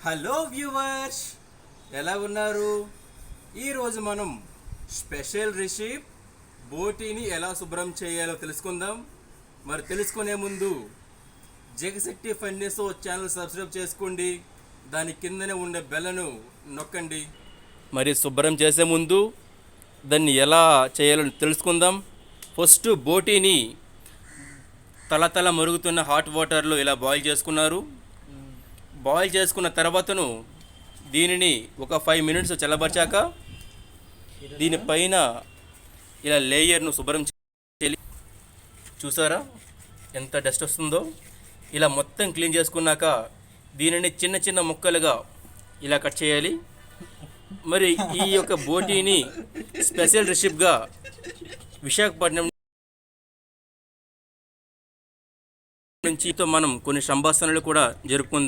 Hello viewers, ఎలా ఉన్నారు? ఈరోజు మనం స్పెషల్ రెసిపీ బోటీని ఎలా శుభ్రం చేయాలో తెలుసుకుందాం. మరి తెలుసుకునే ముందు జగశెట్టి ఫైనాన్స్ ఛానల్ సబ్స్క్రైబ్ చేసుకోండి, దాని కిందనే ఉండే బెల్లను నొక్కండి. మరి శుభ్రం చేసే ముందు దాన్ని ఎలా చేయాలో తెలుసుకుందాం. ఫస్ట్ బోటీని తల మరుగుతున్న హాట్ వాటర్లో ఇలా బాయిల్ చేసుకున్నారు. బాయిల్ చేసుకున్న తర్వాతను దీనిని ఒక 5 మినిట్స్ చల్లబరిచాక దీనిపైన ఇలా లేయర్ను శుభ్రం చేయాలి. చూసారా ఎంత డస్ట్ వస్తుందో? ఇలా మొత్తం క్లీన్ చేసుకున్నాక దీనిని చిన్న చిన్న ముక్కలుగా ఇలా కట్ చేయాలి. మరి ఈ యొక్క బోటీని స్పెషల్ రెసిపీగా విశాఖపట్నం నుంచి మనం కొన్ని సంభాషణలు కూడా జరుపుకుందాం.